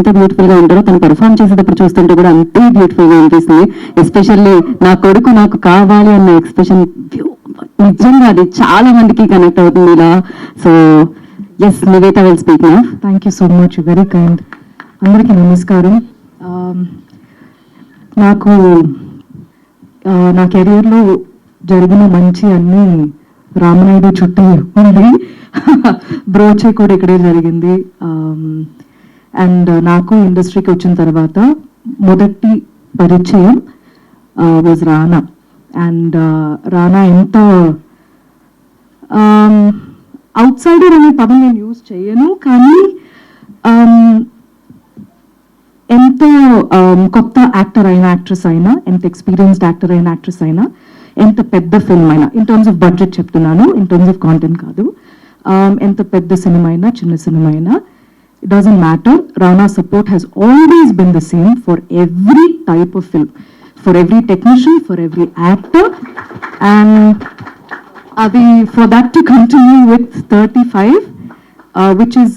ఎంత బ్యూటిఫుల్ గా ఉంటారో తను పెర్ఫామ్ చేసేటప్పుడు చూస్తుంటే కూడా అంతే బ్యూటిఫుల్ గా అనిపిస్తుంది. ఎస్పెషల్లీ నా కొడుకు నాకు కావాలి అన్న ఎక్స్ప్రెషన్ నిజంగా అది చాలా మందికి కనెక్ట్ అవుతుంది ఇలా. So yes, Nivetha will speak now. Thank you so much, very kind. అందరికీ నమస్కారం. నాకు నా కెరియర్లో జరిగిన మంచి అన్ని రామనాయుడు చుట్టూ ఉంది. బ్రోచే కూడా ఇక్కడే జరిగింది. అండ్ నాకు ఇండస్ట్రీకి వచ్చిన తర్వాత మొదటి పరిచయం వాజ్ రానా. అండ్ రానా ఎంత అవుట్ సైడర్ అనే పదం నేను యూజ్ చేయను, కానీ ఎంత కొత్త యాక్టర్ అయినా యాక్ట్రెస్ అయినా, ఎంత ఎక్స్పీరియన్స్డ్ యాక్టర్ అయినా యాక్ట్రెస్ అయినా, ఎంత పెద్ద ఫిల్మ్ అయినా, ఇన్ టర్మ్స్ ఆఫ్ బడ్జెట్ చెప్తున్నాను, ఇన్ టర్మ్స్ ఆఫ్ కాంటెంట్ కాదు, ఎంత పెద్ద సినిమా అయినా చిన్న సినిమా అయినా, it doesn't matter. Rana's support has always been the same for every type of film, for every technician, for every actor, and for that to continue with 35, which is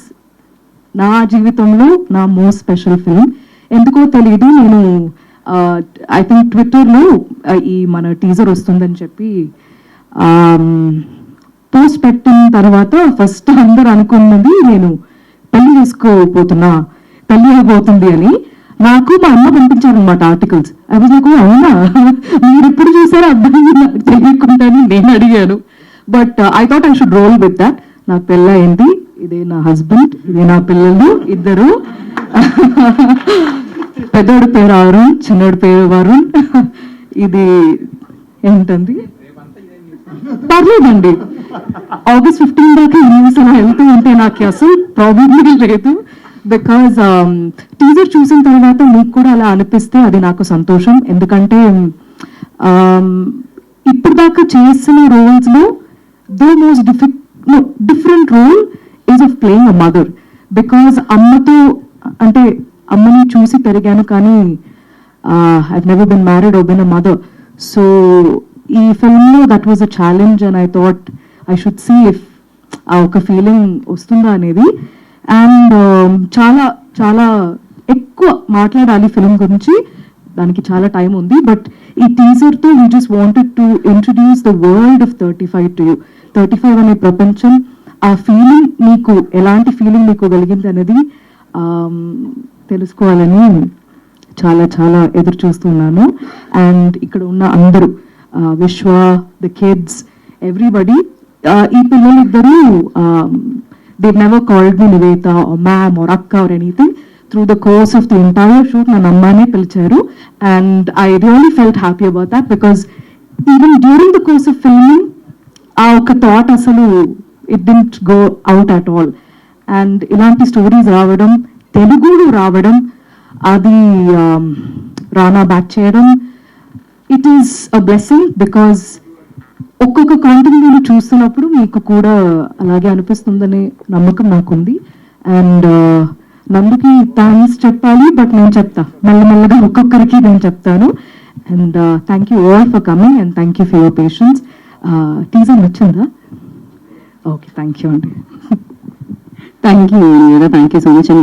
నా జీవితంలో నా most special film. ఎందుకో తెలియదు, నేను I think ట్విట్టర్లో ఈ మన teaser వస్తుందని చెప్పి పోస్ట్ పెట్టిన తర్వాత ఫస్ట్ అందరూ అనుకున్నది నేను పెళ్లి చేసుకోపోతున్నా, పెళ్లి అయిపోతుంది అని. నాకు మా అమ్మ పంపించారు అనమాట ఆర్టికల్స్. అవి నాకు అవునా మీరు ఇప్పుడు చూసారా అబ్బాయి నాకు తెలియకుండాని నేను అడిగాను. But I thought I should roll with that. నాకు పెళ్ళయింది, ఇదే నా హస్బెండ్, ఇదే నా పిల్లలు ఇద్దరు. పెద్దోడి పేరు అరుణ్, చిన్నోడి పేరు వరుణ్. ఇది ఏంటండి, పర్లేదండి. ఆగస్ట్ 15 దాకా ఈ న్యూస్ అలా వెళ్తూ ఉంటే నాకు అసలు ప్రాబ్లమ్ లేదు. బికాజ్ టీజర్ చూసిన తర్వాత మీకు కూడా అలా అనిపిస్తే అది నాకు సంతోషం. ఎందుకంటే ఇప్పుడు దాకా చేసిన రోల్స్ లో the most different role is of playing a mother. Because అమ్మతో, అంటే అమ్మని చూసి పెరిగాను, కానీ I never been married or been a mother. So ఈ ఫిల్మ్లో that was a challenge and I thought I should see if ఆ ఒక ఫీలింగ్ వస్తుందా అనేది. అండ్ చాలా చాలా ఎక్కువ మాట్లాడాలి ఫిల్మ్ గురించి, దానికి చాలా టైం ఉంది. బట్ ఈ టీజర్తో we just wanted to introduce the world of 35 to you. 35 అనే ప్రపంచం, ఆ ఫీలింగ్ మీకు ఎలాంటి ఫీలింగ్ మీకు కలిగింది అనేది తెలుసుకోవాలని చాలా చాలా ఎదురు చూస్తున్నాను. అండ్ ఇక్కడ ఉన్న అందరూ, విశ్వ, ద కిడ్స్, ఎవ్రీబడి, ఈ పిల్లలిద్దరూ they've never called me Nivetha or ma'am or akka or anything. Through the course of the entire shoot na nammane pilcharu, and I really felt happy about that, because even during the course of filming aa oka thought asalu it didn't go out at all. And ilanti stories raavadam, telugulo raavadam, adi Rana back cheyadam, it is a blessing, because ఒక్కొక్క content నేను చూస్తున్నప్పుడు మీకు కూడా అలాగే అనిపిస్తుందనే నమ్మకం నాకుంది. And నందుకి thanks చెప్పాలి, but నేను చెప్తా మెల్లమెల్లగా ఒక్కొక్కరికి నేను చెప్తాను. And thank you all for coming and thank you for your patience. Teaser నచ్చిందా? ఓకే, థ్యాంక్ యూ అండి. Thank you so much.